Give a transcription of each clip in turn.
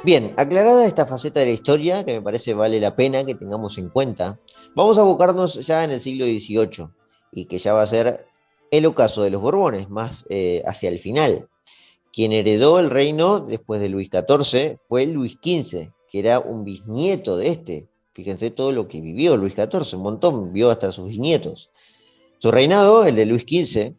Bien, aclarada esta faceta de la historia, que me parece vale la pena que tengamos en cuenta, vamos a abocarnos ya en el siglo XVIII, y que ya va a ser el ocaso de los Borbones, más hacia el final. Quien heredó el reino después de Luis XIV fue Luis XV, que era un bisnieto de este. Fíjense todo lo que vivió Luis XIV, un montón, vio hasta sus bisnietos. Su reinado, el de Luis XV,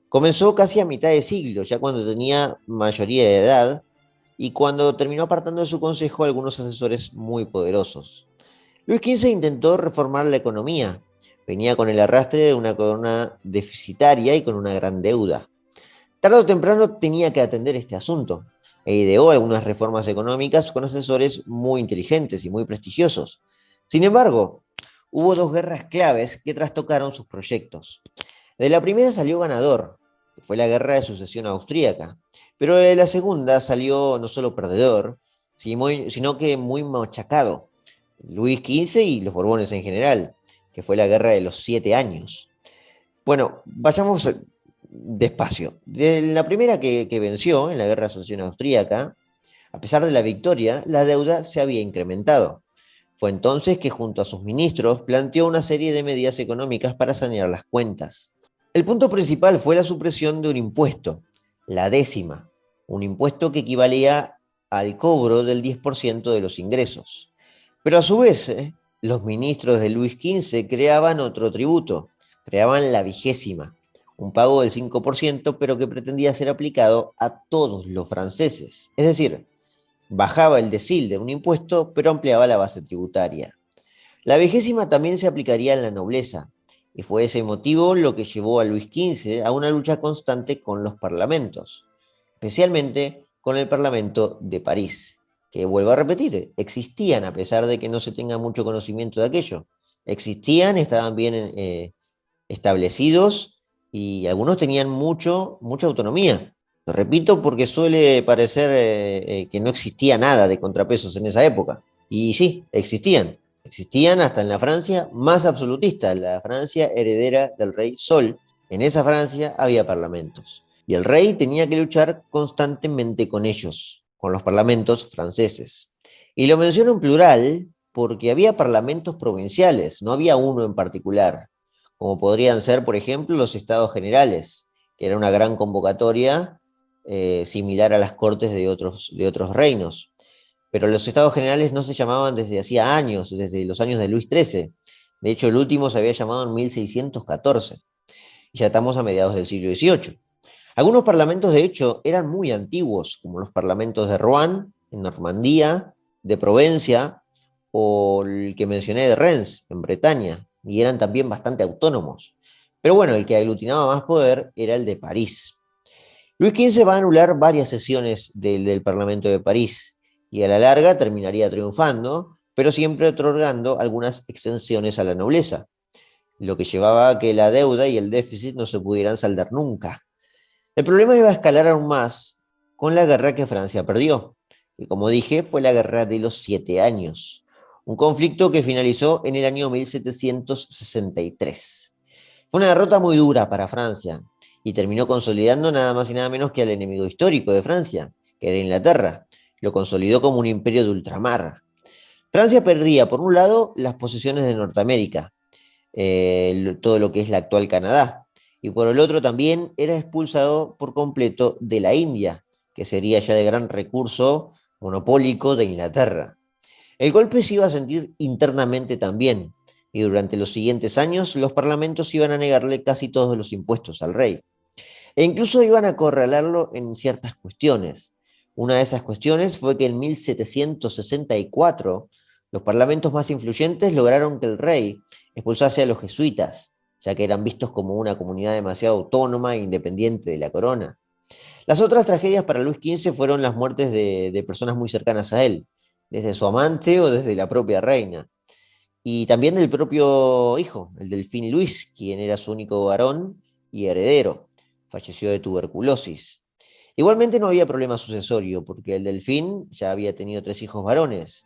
comenzó casi a mitad de siglo, ya cuando tenía mayoría de edad, y cuando terminó apartando de su consejo a algunos asesores muy poderosos. Luis XV intentó reformar la economía. Venía con el arrastre de una corona deficitaria y con una gran deuda. Tarde o temprano tenía que atender este asunto, e ideó algunas reformas económicas con asesores muy inteligentes y muy prestigiosos. Sin embargo, hubo dos guerras claves que trastocaron sus proyectos. De la primera salió ganador, que fue la guerra de sucesión austríaca, pero de la segunda salió no solo perdedor, sino que muy machacado. Luis XV y los Borbones en general, que fue la guerra de los 7 años. Bueno, vayamos despacio. De la primera que venció en la guerra de sucesión austríaca, a pesar de la victoria, la deuda se había incrementado. Fue entonces que junto a sus ministros planteó una serie de medidas económicas para sanear las cuentas. El punto principal fue la supresión de un impuesto, la décima, un impuesto que equivalía al cobro del 10% de los ingresos. Pero a su vez, los ministros de Luis XV creaban otro tributo, creaban la vigésima, un pago del 5%, pero que pretendía ser aplicado a todos los franceses. Es decir, bajaba el decil de un impuesto, pero ampliaba la base tributaria. La vigésima también se aplicaría en la nobleza, y fue ese motivo lo que llevó a Luis XV a una lucha constante con los parlamentos, especialmente con el Parlamento de París, que vuelvo a repetir, existían a pesar de que no se tenga mucho conocimiento de aquello. Existían, estaban bien establecidos y algunos tenían mucha autonomía. Lo repito porque suele parecer que no existía nada de contrapesos en esa época. Y sí, existían. Existían hasta en la Francia más absolutista, la Francia heredera del rey Sol. En esa Francia había parlamentos. Y el rey tenía que luchar constantemente con ellos, con los parlamentos franceses. Y lo menciono en plural porque había parlamentos provinciales, no había uno en particular, como podrían ser, por ejemplo, los Estados Generales, que era una gran convocatoria similar a las cortes de otros reinos. Pero los Estados Generales no se llamaban desde hacía años, desde los años de Luis XIII. De hecho, el último se había llamado en 1614. Y ya estamos a mediados del siglo XVIII. Algunos parlamentos, de hecho, eran muy antiguos, como los parlamentos de Rouen, en Normandía, de Provencia, o el que mencioné de Rennes, en Bretaña, y eran también bastante autónomos. Pero bueno, el que aglutinaba más poder era el de París. Luis XV va a anular varias sesiones del Parlamento de París, y a la larga terminaría triunfando, pero siempre otorgando algunas exenciones a la nobleza, lo que llevaba a que la deuda y el déficit no se pudieran saldar nunca. El problema iba a escalar aún más con la guerra que Francia perdió, que como dije fue la guerra de los 7 años, un conflicto que finalizó en el año 1763. Fue una derrota muy dura para Francia y terminó consolidando nada más y nada menos que al enemigo histórico de Francia, que era Inglaterra. Lo consolidó como un imperio de ultramar. Francia perdía, por un lado, las posesiones de Norteamérica, todo lo que es la actual Canadá, y por el otro también era expulsado por completo de la India, que sería ya de gran recurso monopólico de Inglaterra. El golpe se iba a sentir internamente también, y durante los siguientes años los parlamentos iban a negarle casi todos los impuestos al rey, e incluso iban a acorralarlo en ciertas cuestiones. Una de esas cuestiones fue que en 1764 los parlamentos más influyentes lograron que el rey expulsase a los jesuitas, ya que eran vistos como una comunidad demasiado autónoma e independiente de la corona. Las otras tragedias para Luis XV fueron las muertes de personas muy cercanas a él, desde su amante o desde la propia reina, y también del propio hijo, el delfín Luis, quien era su único varón y heredero. Falleció de tuberculosis. Igualmente no había problema sucesorio, porque el delfín ya había tenido 3 hijos varones,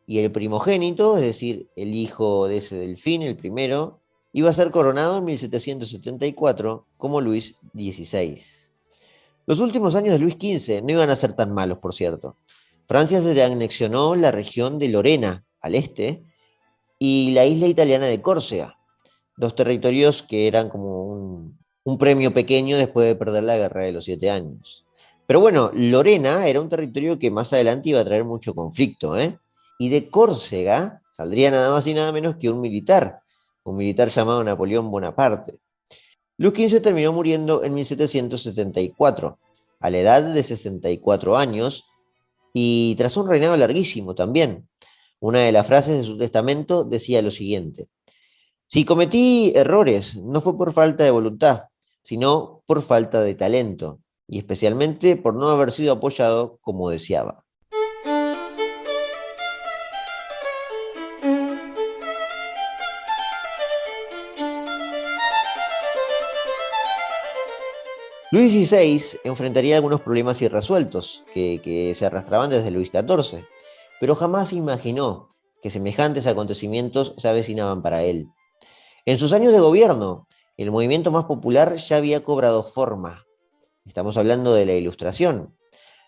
y el primogénito, es decir, el hijo de ese delfín, el primero, Iba a ser coronado en 1774 como Luis XVI. Los últimos años de Luis XV no iban a ser tan malos, por cierto. Francia se anexionó la región de Lorena, al este, y la isla italiana de Córcega, dos territorios que eran como un premio pequeño después de perder la Guerra de los 7 Años. Pero bueno, Lorena era un territorio que más adelante iba a traer mucho conflicto, ¿eh? Y de Córcega saldría nada más y nada menos que un militar llamado Napoleón Bonaparte. Luis XV terminó muriendo en 1774, a la edad de 64 años, y tras un reinado larguísimo también. Una de las frases de su testamento decía lo siguiente: si cometí errores, no fue por falta de voluntad, sino por falta de talento, y especialmente por no haber sido apoyado como deseaba. Luis XVI enfrentaría algunos problemas irresueltos que se arrastraban desde Luis XIV, pero jamás imaginó que semejantes acontecimientos se avecinaban para él. En sus años de gobierno, el movimiento más popular ya había cobrado forma. Estamos hablando de la Ilustración.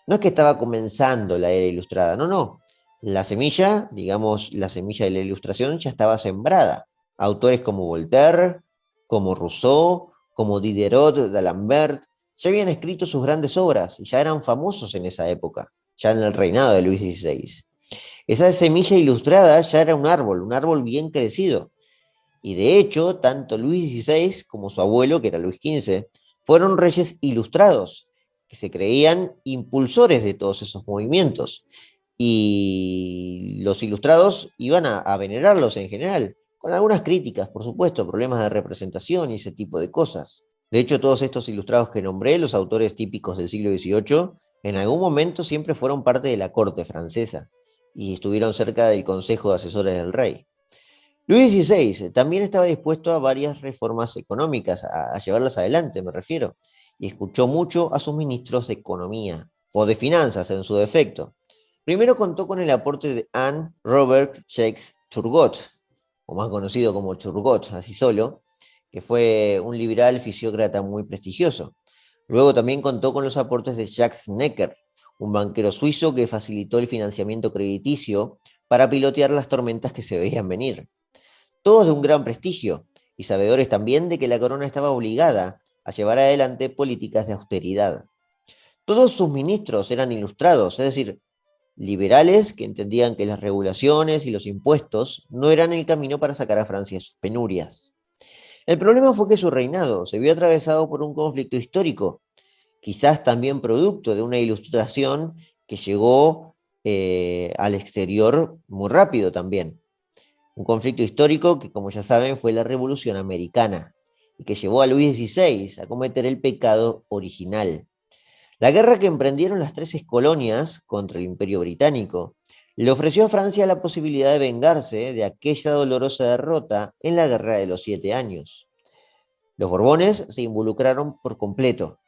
No es que estaba comenzando la era ilustrada, no, no. La semilla, digamos, la semilla de la Ilustración ya estaba sembrada. Autores como Voltaire, como Rousseau, como Diderot d'Alembert, ya habían escrito sus grandes obras y ya eran famosos en esa época, ya en el reinado de Luis XVI. Esa semilla ilustrada ya era un árbol bien crecido. Y de hecho, tanto Luis XVI como su abuelo, que era Luis XV, fueron reyes ilustrados, que se creían impulsores de todos esos movimientos. Y los ilustrados iban a venerarlos en general, con algunas críticas, por supuesto, problemas de representación y ese tipo de cosas. De hecho, todos estos ilustrados que nombré, los autores típicos del siglo XVIII, en algún momento siempre fueron parte de la corte francesa y estuvieron cerca del consejo de asesores del rey. Luis XVI también estaba dispuesto a varias reformas económicas, a llevarlas adelante, me refiero, y escuchó mucho a sus ministros de Economía, o de Finanzas en su defecto. Primero contó con el aporte de Anne Robert Jacques Turgot, o más conocido como Turgot, así solo, que fue un liberal fisiócrata muy prestigioso. Luego también contó con los aportes de Jacques Necker, un banquero suizo que facilitó el financiamiento crediticio para pilotear las tormentas que se veían venir. Todos de un gran prestigio, y sabedores también de que la corona estaba obligada a llevar adelante políticas de austeridad. Todos sus ministros eran ilustrados, es decir, liberales que entendían que las regulaciones y los impuestos no eran el camino para sacar a Francia de sus penurias. El problema fue que su reinado se vio atravesado por un conflicto histórico, quizás también producto de una ilustración que llegó al exterior muy rápido también. Un conflicto histórico que, como ya saben, fue la Revolución Americana y que llevó a Luis XVI a cometer el pecado original. La guerra que emprendieron las 13 colonias contra el Imperio Británico le ofreció a Francia la posibilidad de vengarse de aquella dolorosa derrota en la Guerra de los 7 Años. Los Borbones se involucraron por completo,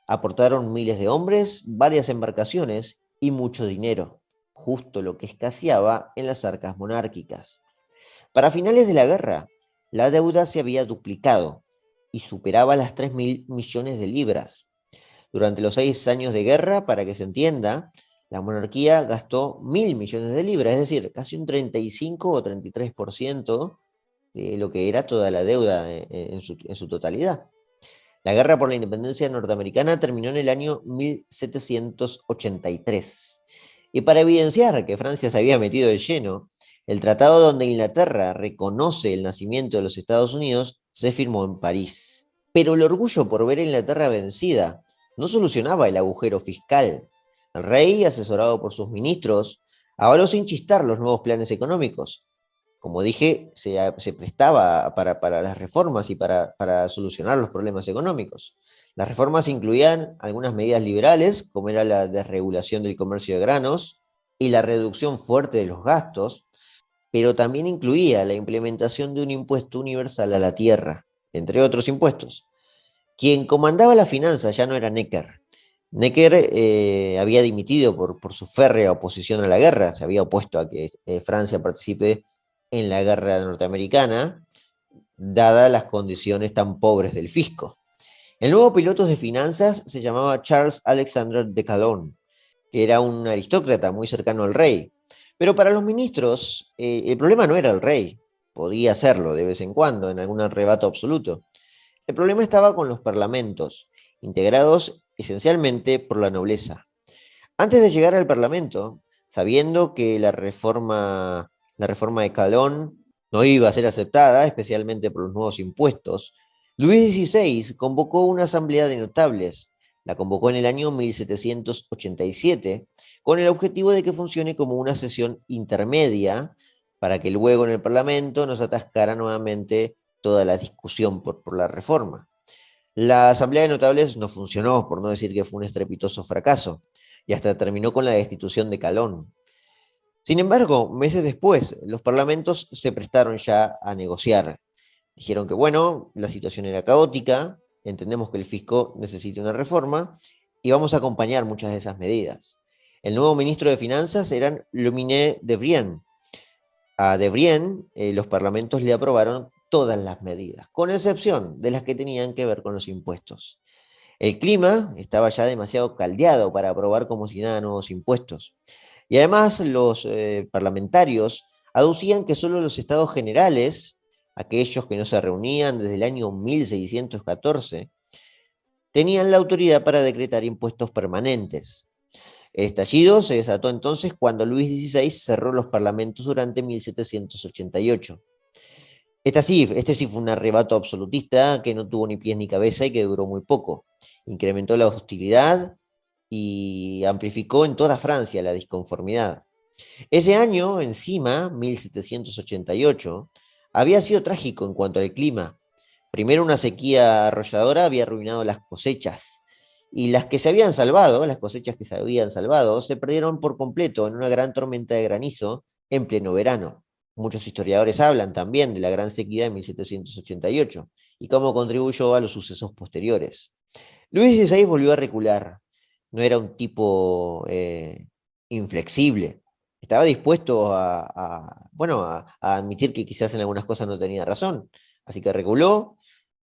aportaron miles de hombres, varias embarcaciones y mucho dinero, justo lo que escaseaba en las arcas monárquicas. Para finales de la guerra, la deuda se había duplicado y superaba las 3.000 millones de libras. Durante los 6 años de guerra, para que se entienda, la monarquía gastó 1.000 millones de libras, es decir, casi un 35 o 33% de lo que era toda la deuda en su totalidad. La guerra por la independencia norteamericana terminó en el año 1783. Y para evidenciar que Francia se había metido de lleno, el tratado donde Inglaterra reconoce el nacimiento de los Estados Unidos se firmó en París. Pero el orgullo por ver a Inglaterra vencida no solucionaba el agujero fiscal. El rey, asesorado por sus ministros, avaló sin chistar los nuevos planes económicos. Como dije, se prestaba para las reformas y para solucionar los problemas económicos. Las reformas incluían algunas medidas liberales, como era la desregulación del comercio de granos y la reducción fuerte de los gastos, pero también incluía la implementación de un impuesto universal a la tierra, entre otros impuestos. Quien comandaba las finanzas ya no era Necker. Necker había dimitido por su férrea oposición a la guerra, se había opuesto a que Francia participe en la guerra norteamericana, dadas las condiciones tan pobres del fisco. El nuevo piloto de finanzas se llamaba Charles Alexander de Calonne, que era un aristócrata muy cercano al rey. Pero para los ministros, el problema no era el rey, podía serlo de vez en cuando, en algún arrebato absoluto. El problema estaba con los parlamentos, integrados esencialmente por la nobleza. Antes de llegar al Parlamento, sabiendo que la reforma de Calón no iba a ser aceptada, especialmente por los nuevos impuestos, Luis XVI convocó una asamblea de notables. La convocó en el año 1787 con el objetivo de que funcione como una sesión intermedia para que luego en el Parlamento nos atascara nuevamente toda la discusión por la reforma. La asamblea de notables no funcionó, por no decir que fue un estrepitoso fracaso, y hasta terminó con la destitución de Calón. Sin embargo, meses después, los parlamentos se prestaron ya a negociar. Dijeron que, bueno, la situación era caótica, entendemos que el fisco necesita una reforma y vamos a acompañar muchas de esas medidas. El nuevo ministro de Finanzas era Luminé de Brienne. A de Brienne, los parlamentos le aprobaron todas las medidas, con excepción de las que tenían que ver con los impuestos. El clima estaba ya demasiado caldeado para aprobar como si nada nuevos impuestos. Y además los parlamentarios aducían que solo los estados generales, aquellos que no se reunían desde el año 1614, tenían la autoridad para decretar impuestos permanentes. El estallido se desató entonces cuando Luis XVI cerró los parlamentos durante 1788. Este sí fue un arrebato absolutista que no tuvo ni pies ni cabeza y que duró muy poco. Incrementó la hostilidad y amplificó en toda Francia la disconformidad. Ese año, encima, 1788, había sido trágico en cuanto al clima. Primero, una sequía arrolladora había arruinado las cosechas, y las que se habían salvado, las cosechas que se habían salvado, se perdieron por completo en una gran tormenta de granizo en pleno verano. Muchos historiadores hablan también de la gran sequía de 1788 y cómo contribuyó a los sucesos posteriores. Luis XVI volvió a recular. No era un tipo inflexible. Estaba dispuesto a admitir que quizás en algunas cosas no tenía razón. Así que reculó.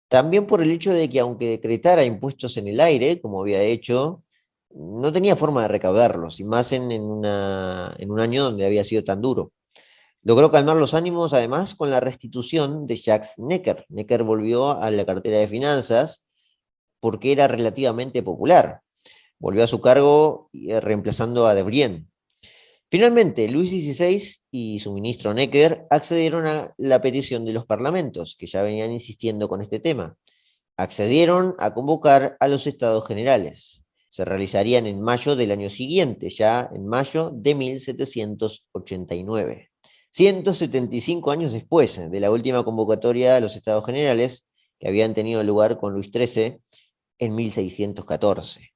También por el hecho de que aunque decretara impuestos en el aire, como había hecho, no tenía forma de recaudarlos, y más en un año donde había sido tan duro. Logró calmar los ánimos, además, con la restitución de Jacques Necker. Necker volvió a la cartera de finanzas porque era relativamente popular. Volvió a su cargo reemplazando a Debrien. Finalmente, Luis XVI y su ministro Necker accedieron a la petición de los parlamentos, que ya venían insistiendo con este tema. Accedieron a convocar a los estados generales. Se realizarían en mayo del año siguiente, ya en mayo de 1789. 175 años después de la última convocatoria a los estados generales, que habían tenido lugar con Luis XIII en 1614.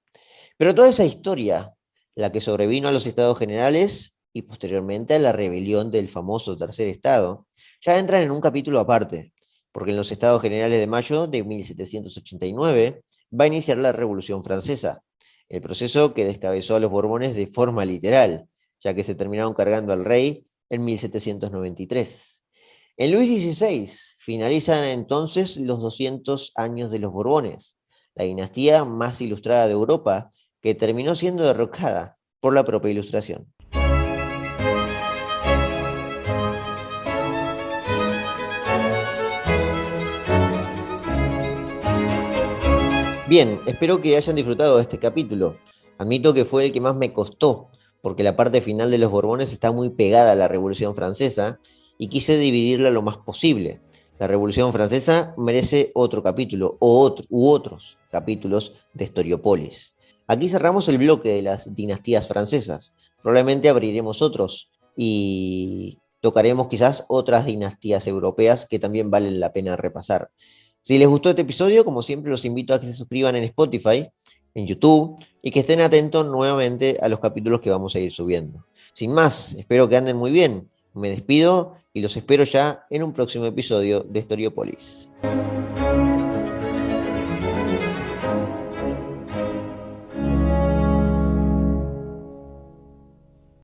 Pero toda esa historia, la que sobrevino a los estados generales y posteriormente a la rebelión del famoso Tercer Estado, ya entran en un capítulo aparte, porque en los estados generales de mayo de 1789 va a iniciar la Revolución Francesa, el proceso que descabezó a los Borbones de forma literal, ya que se terminaron cargando al rey en 1793. En Luis XVI finalizan entonces los 200 años de los Borbones, la dinastía más ilustrada de Europa, que terminó siendo derrocada por la propia Ilustración. Bien, espero que hayan disfrutado de este capítulo. Admito que fue el que más me costó, porque la parte final de los Borbones está muy pegada a la Revolución Francesa y quise dividirla lo más posible. La Revolución Francesa merece otro capítulo u otros capítulos de Historiopolis. Aquí cerramos el bloque de las dinastías francesas. Probablemente abriremos otros y tocaremos quizás otras dinastías europeas que también valen la pena repasar. Si les gustó este episodio, como siempre, los invito a que se suscriban en Spotify, en YouTube, y que estén atentos nuevamente a los capítulos que vamos a ir subiendo. Sin más, espero que anden muy bien. Me despido y los espero ya en un próximo episodio de Historiopolis.